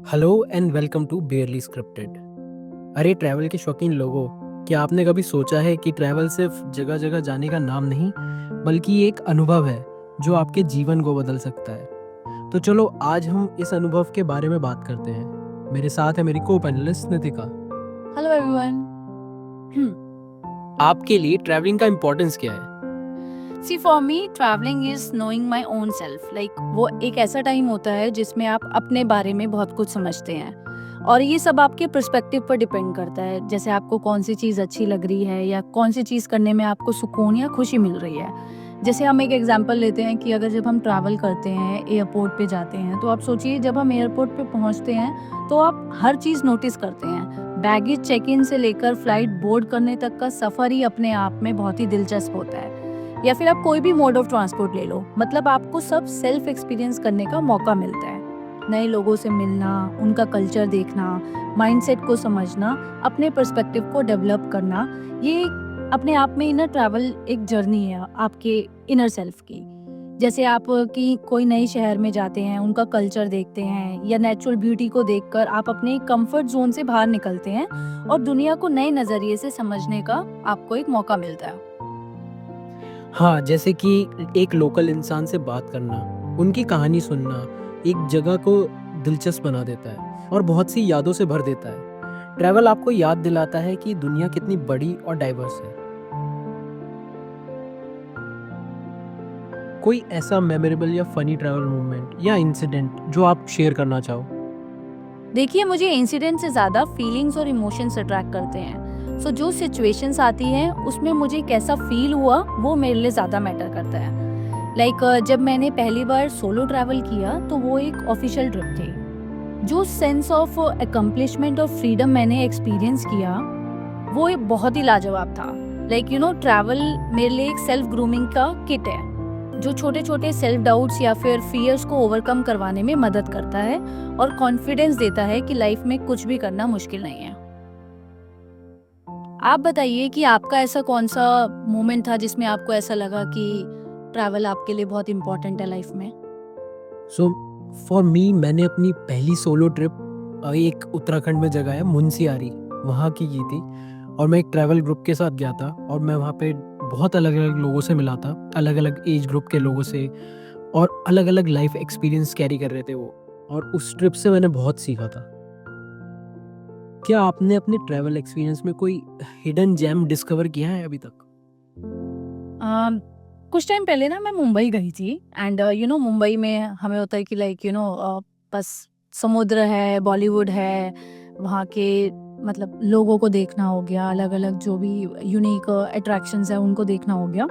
Hello and welcome to barely scripted. अरे travel के शौकीन लोगों, क्या आपने कभी सोचा है कि ट्रैवल सिर्फ जगह जगह जाने का नाम नहीं, बल्कि एक अनुभव है जो आपके जीवन को बदल सकता है। तो चलो आज हम इस अनुभव के बारे में बात करते हैं। मेरे साथ है मेरी को पैनलिस्ट नितिका। Hello everyone. आपके लिए ट्रैवलिंग का इम्पोर्टेंस क्या है? See for me travelling is knowing my own self. Like वो एक ऐसा टाइम होता है जिसमें आप अपने बारे में बहुत कुछ समझते हैं, और ये सब आपके पर्सपेक्टिव पर डिपेंड करता है। जैसे आपको कौन सी चीज़ अच्छी लग रही है या कौन सी चीज़ करने में आपको सुकून या खुशी मिल रही है। जैसे हम एक एग्जांपल लेते हैं कि अगर जब हम ट्रैवल करते हैं, एयरपोर्ट पे जाते हैं, तो आप सोचिए जब हम एयरपोर्ट पे पहुंचते हैं तो आप हर चीज़ नोटिस करते हैं। बैगेज चेक इन से लेकर फ्लाइट बोर्ड करने तक का सफ़र ही अपने आप में बहुत ही दिलचस्प होता है। या फिर आप कोई भी मोड ऑफ ट्रांसपोर्ट ले लो, मतलब आपको सब सेल्फ एक्सपीरियंस करने का मौका मिलता है। नए लोगों से मिलना, उनका कल्चर देखना, माइंडसेट को समझना, अपने पर्सपेक्टिव को डेवलप करना, ये अपने आप में इनर ट्रैवल एक जर्नी है आपके इनर सेल्फ की। जैसे आप कि कोई नए शहर में जाते हैं, उनका कल्चर देखते हैं या नेचुरल ब्यूटी को देखकर आप अपने कंफर्ट जोन से बाहर निकलते हैं और दुनिया को नए नज़रिए से समझने का आपको एक मौका मिलता है। हाँ, जैसे कि एक लोकल इंसान से बात करना, उनकी कहानी सुनना एक जगह को दिलचस्प बना देता है और बहुत सी यादों से भर देता है। ट्रैवल आपको याद दिलाता है कि दुनिया कितनी बड़ी और डाइवर्स है। कोई ऐसा मेमोरेबल या फनी ट्रैवल मोमेंट या इंसिडेंट जो आप शेयर करना चाहो? देखिए, मुझे इंसिडेंट से ज़्यादा फीलिंग्स और इमोशंस अट्रैक्ट करते हैं। सो जो सिचुएशंस आती हैं उसमें मुझे कैसा फील हुआ वो मेरे लिए ज़्यादा मैटर करता है। लाइक जब मैंने पहली बार सोलो ट्रैवल किया तो वो एक ऑफिशियल ट्रिप थी। जो सेंस ऑफ अकम्पलिशमेंट और फ्रीडम मैंने एक्सपीरियंस किया वो एक बहुत ही लाजवाब था। लाइक ट्रैवल मेरे लिए एक सेल्फ ग्रूमिंग का किट है जो छोटे छोटे सेल्फ डाउट्स या फिर फियर्स को ओवरकम करवाने में मदद करता है और कॉन्फिडेंस देता है कि लाइफ में कुछ भी करना मुश्किल नहीं है। आप बताइए कि आपका ऐसा कौन सा मोमेंट था जिसमें आपको ऐसा लगा कि ट्रैवल आपके लिए बहुत इम्पोर्टेंट है लाइफ में? सो फॉर मी, मैंने अपनी पहली सोलो ट्रिप एक उत्तराखंड में जगह है मुंशियारी, वहाँ की थी। और मैं एक ट्रैवल ग्रुप के साथ गया था और मैं वहाँ पे बहुत अलग अलग लोगों से मिला था, अलग अलग एज ग्रुप के लोगों से, और अलग अलग लाइफ एक्सपीरियंस कैरी कर रहे थे वो। और उस ट्रिप से मैंने बहुत सीखा था। क्या आपने अपने ट्रैवल एक्सपीरियंस में कोई हिडन जेम डिस्कवर किया है अभी तक? अम, कुछ टाइम पहले ना मैं मुंबई गई थी, एंड मुंबई में हमें होता है कि लाइक बस समुद्र है, बॉलीवुड है, वहाँ के मतलब लोगों को देखना हो गया, अलग अलग जो भी यूनिक अट्रैक्शंस है उनको देखना हो गया।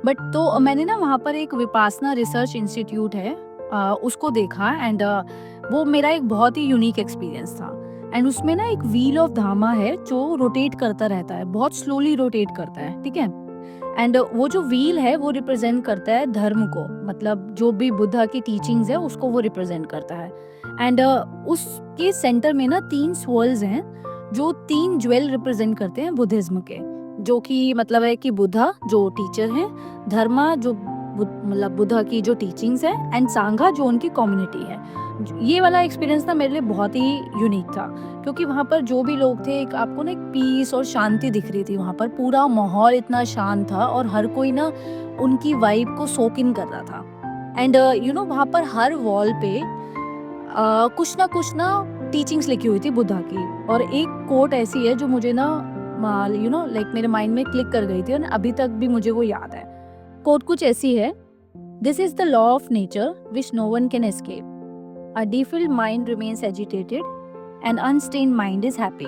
बट तो मैंने ना वहाँ पर एक विपासना रिसर्च इंस्टीट्यूट है, उसको देखा, एंड वो मेरा एक बहुत ही यूनिक एक्सपीरियंस था। एंड उसमें ना एक व्हील ऑफ धामा है जो रोटेट करता रहता है, बहुत स्लोली रोटेट करता है, ठीक है। एंड वो जो व्हील है वो रिप्रेजेंट करता है धर्म को, मतलब जो भी बुद्धा की टीचिंग्स है उसको वो रिप्रेजेंट करता है। एंड उसके सेंटर में ना 3 स्वर्ल्स हैं जो 3 ज्वेल रिप्रेजेंट करते हैं बुद्धिज्म के, जो कि मतलब है कि बुद्धा जो टीचर हैं, धर्मा जो मतलब बुद्धा की जो टीचिंग्स है, एंड सांघा जो उनकी कम्युनिटी है। ये वाला एक्सपीरियंस ना मेरे लिए बहुत ही यूनिक था, क्योंकि वहाँ पर जो भी लोग थे, एक आपको ना एक पीस और शांति दिख रही थी। वहाँ पर पूरा माहौल इतना शांत था और हर कोई ना उनकी वाइब को सोक इन कर रहा था। एंड वहाँ पर हर वॉल पे कुछ ना टीचिंग्स लिखी हुई थी बुद्धा की, और एक कोट ऐसी है जो मुझे ना लाइक मेरे माइंड में क्लिक कर गई थी और अभी तक भी मुझे वो याद है। कोट कुछ ऐसी है: this is the law of nature which no one can escape. A defilled mind remains agitated, an unstained mind is happy.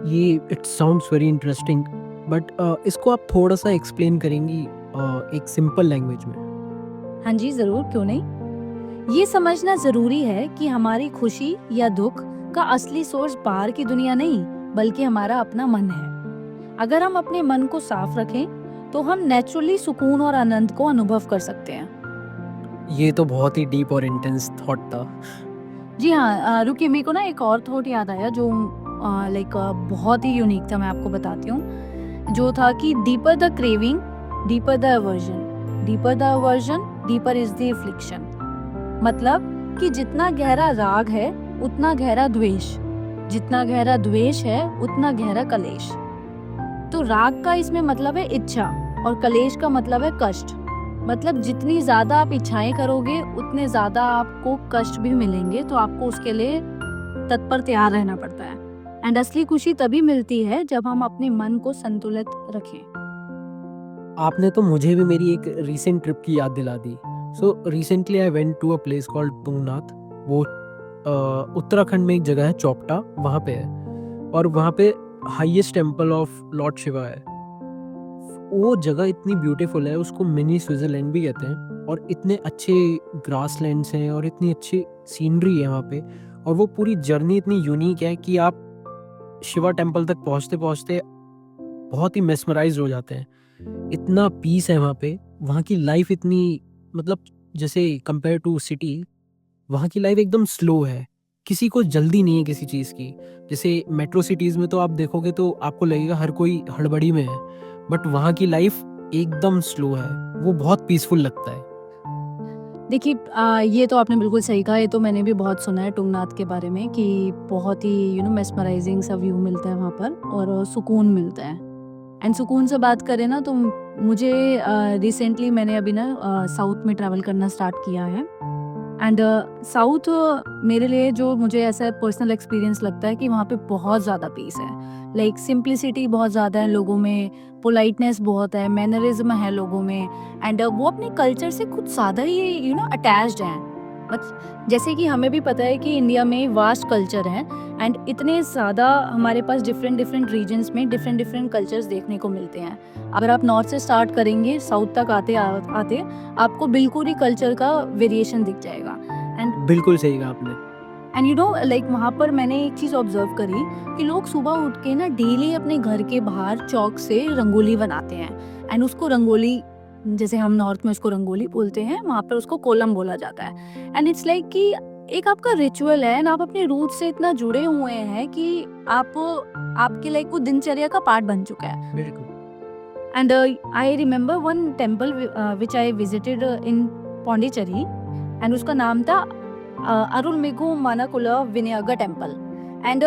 ये it sounds very interesting, but इसको आप थोड़ा सा एक्सप्लेन करेंगी एक सिंपल लैंग्वेज में? हाँ जी, ज़रूर, क्यों नहीं। ये समझना ज़रूरी है कि हमारी खुशी या दुख का असली सोर्स बाहर की दुनिया नहीं, बल्कि हमारा अपना मन है। अगर हम अपने मन को साफ रखें, तो हम नेचुरली सुकून और आनंद को अनुभव कर सकते हैं। ये तो बहुत ही डीप और इंटेंस थॉट था। जी हाँ, रुकिए, मेरे को ना एक और थॉट याद आया जो लाइक बहुत ही यूनिक था, मैं आपको बताती हूँ। जो था कि deeper the craving, deeper the aversion, deeper the aversion, deeper is the affliction. मतलब कि जितना गहरा राग है उतना गहरा द्वेष, जितना गहरा द्वेष है उतना गहरा कलेश। तो राग का इसमें मतलब है इच्छा और कलेश का मतलब है कष्ट। मतलब जितनी ज्यादा आप इच्छाएं करोगे उतने ज्यादा आपको कष्ट भी मिलेंगे, तो आपको उसके लिए तत्पर तैयार रहना पड़ता है। एंड असली खुशी तभी मिलती है जब हम अपने मन को संतुलित रखें। आपने तो मुझे भी मेरी एक रीसेंट ट्रिप की याद दिला दी। So recently I went to a place called Tungnath. वो उत्तराखंड में एक जगह है चौपटा, वहाँ पे है। और वहाँ पे highest temple of Lord Shiva है। वो जगह इतनी ब्यूटीफुल है, उसको मिनी स्विट्जरलैंड भी कहते हैं। और इतने अच्छे ग्रासलैंड्स हैं और इतनी अच्छी सीनरी है वहाँ पे। और वो पूरी जर्नी इतनी यूनिक है कि आप शिवा टेम्पल तक पहुँचते पहुँचते बहुत ही मेस्मराइज हो जाते हैं। इतना पीस है वहाँ पे। वहाँ की लाइफ इतनी, मतलब जैसे कंपेयर टू सिटी, वहाँ की लाइफ एकदम स्लो है। किसी को जल्दी नहीं है किसी चीज़ की। जैसे मेट्रो सिटीज़ में तो आप देखोगे तो आपको लगेगा हर कोई हड़बड़ी में है, बट वहाँ की लाइफ एकदम स्लो है। वो बहुत पीसफुल लगता है। देखिए ये तो आपने बिल्कुल सही कहा। ये तो मैंने भी बहुत सुना है तुंगनाथ के बारे में कि बहुत ही मेस्मराइजिंग सा व्यू मिलता है वहाँ पर और सुकून मिलता है। एंड सुकून से बात करें ना तो मुझे रिसेंटली मैंने अभी ना साउथ में ट्रैवल करना स्टार्ट किया है। एंड साउथ मेरे लिए जो मुझे ऐसा पर्सनल एक्सपीरियंस लगता है कि वहाँ पे बहुत ज़्यादा पीस है। लाइक सिंप्लिसिटी बहुत ज़्यादा है लोगों में, पोलाइटनेस बहुत है, मैनरिज्म है लोगों में। एंड वो अपने कल्चर से कुछ ज़्यादा ही अटैच्ड हैं। बट जैसे कि हमें भी पता है कि इंडिया में वास्ट कल्चर है एंड इतने ज़्यादा हमारे पास डिफरेंट डिफरेंट रीजन्स में डिफरेंट डिफरेंट कल्चर्स देखने को मिलते हैं। अगर आप नॉर्थ से स्टार्ट करेंगे साउथ तक आते आते आपको बिल्कुल ही कल्चर का वेरिएशन दिख जाएगा। एंड बिल्कुल सही कहा आपने। लाइक वहाँ पर मैंने एक चीज़ ऑब्जर्व करी कि लोग सुबह उठ के ना डेली अपने घर के बाहर चौक से रंगोली बनाते हैं। एंड उसको रंगोली, जैसे हम नॉर्थ में उसको रंगोली बोलते हैं, वहाँ पर उसको कोलम बोला जाता है। एंड इट्स लाइक कि एक आपका रिचुअल है एंड आप अपने रूट से इतना जुड़े हुए हैं कि आपके लाइक वो दिनचर्या का पार्ट बन चुका है। बिल्कुल। And I remember one temple which I visited in Pondicherry, and उसका नाम था अरुलमिगु मानाकुला विनायगा टेम्पल। एंड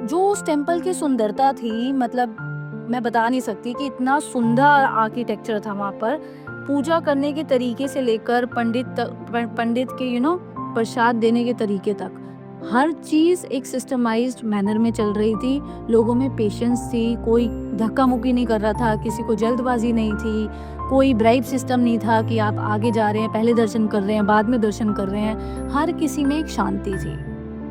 जो उस टेम्पल की सुंदरता थी, मतलब मैं बता नहीं सकती कि इतना सुंदर आर्किटेक्चर था वहाँ पर। पूजा करने के तरीके से लेकर पंडित के प्रसाद देने के तरीके तक हर चीज़ एक सिस्टमाइज्ड मैनर में चल रही थी। लोगों में पेशेंस थी, कोई धक्का मुक्की नहीं कर रहा था, किसी को जल्दबाजी नहीं थी, कोई ब्राइब सिस्टम नहीं था कि आप आगे जा रहे हैं, पहले दर्शन कर रहे हैं, बाद में दर्शन कर रहे हैं। हर किसी में एक शांति थी।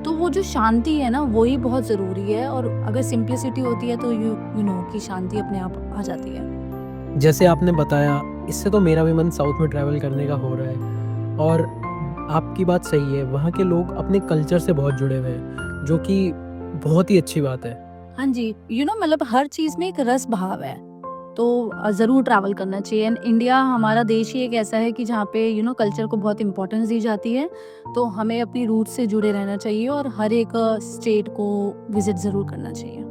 तो वो जो शांति है ना, वही बहुत ज़रूरी है। और अगर सिंप्लिसिटी होती है तो यू नो कि शांति अपने आप आ जाती है। जैसे आपने बताया, इससे तो मेरा भी मन साउथ में ट्रैवल करने का हो रहा है। और आपकी बात सही है, वहाँ के लोग अपने कल्चर से बहुत जुड़े हुए हैं, जो कि बहुत ही अच्छी बात है। हाँ जी, मतलब हर चीज़ में एक रस भाव है, तो ज़रूर ट्रैवल करना चाहिए। एंड इंडिया हमारा देश ही एक ऐसा है कि जहाँ पे कल्चर को बहुत इंपॉर्टेंस दी जाती है। तो हमें अपनी रूट से जुड़े रहना चाहिए और हर एक स्टेट को विजिट ज़रूर करना चाहिए।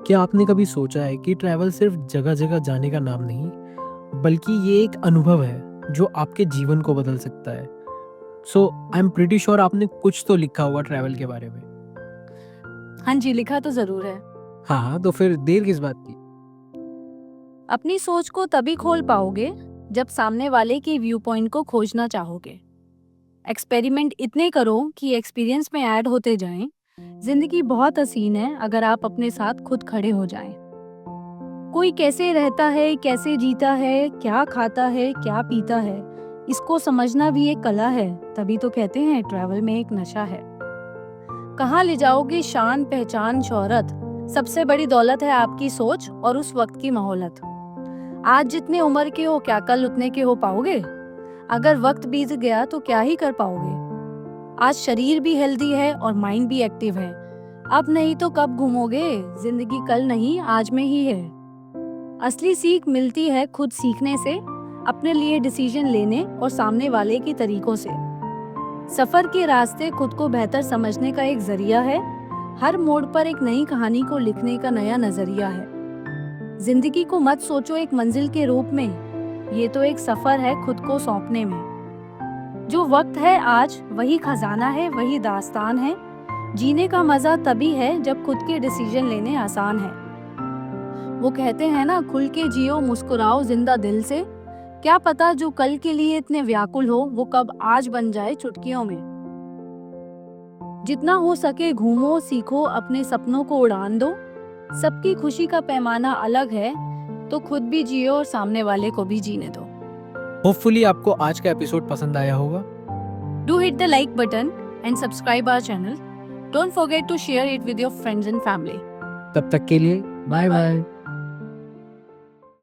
क्या आपने कभी सोचा है कि ट्रैवल सिर्फ जगह जगह जाने का नाम नहीं, बल्कि ये एक अनुभव है जो आपके जीवन को बदल सकता है। सो आई एम प्रिटी श्योर आपने कुछ तो लिखा होगा ट्रैवल के बारे में। हाँ जी, लिखा तो ज़रूर है। हाँ हाँ, तो फिर देर किस बात की। अपनी सोच को तभी खोल पाओगे जब सामने वाले के व्यू पॉइंट को खोजना चाहोगे। एक्सपेरिमेंट इतने करो कि एक्सपीरियंस में ऐड होते जाएं। जिंदगी बहुत हसीन है अगर आप अपने साथ खुद खड़े हो जाएं। कोई कैसे रहता है, कैसे जीता है, क्या खाता है, क्या पीता है, इसको समझना भी एक कला है। तभी तो कहते हैं ट्रैवल में एक नशा है। कहाँ ले जाओगे शान, पहचान, शोहरत, सबसे बड़ी दौलत है आपकी सोच और उस वक्त की मोहलत। आज जितने उम्र के हो, क्या कल उतने के हो पाओगे? अगर वक्त बीत गया तो क्या ही कर पाओगे? आज शरीर भी हेल्दी है और माइंड भी एक्टिव है। अब नहीं तो कब घूमोगे? जिंदगी कल नहीं आज में ही है। असली सीख मिलती है खुद सीखने से, अपने लिए डिसीजन लेने और सामने वाले के तरीकों से। सफर के रास्ते खुद को बेहतर समझने का एक जरिया है। हर मोड़ पर एक नई कहानी को लिखने का नया नजरिया है। जिंदगी को मत सोचो एक मंजिल के रूप में, ये तो एक सफर है खुद को सौंपने में। जो वक्त है आज वही खजाना है, वही दास्तान है। जीने का मजा तभी है जब खुद के डिसीजन लेने आसान है। वो कहते हैं ना, खुल के जियो, मुस्कुराओ जिंदा दिल से। क्या पता जो कल के लिए इतने व्याकुल हो वो कब आज बन जाए चुटकियों में। जितना हो सके घूमो, सीखो, अपने सपनों को उड़ान दो। सबकी खुशी का पैमाना अलग है, तो खुद भी जियो और सामने वाले को भी जीने दो। होपफुली आपको आज का एपिसोड पसंद आया होगा। Do hit the like button and subscribe our channel. Don't forget to share it with your friends and family. तब तक के लिए बाय बाय।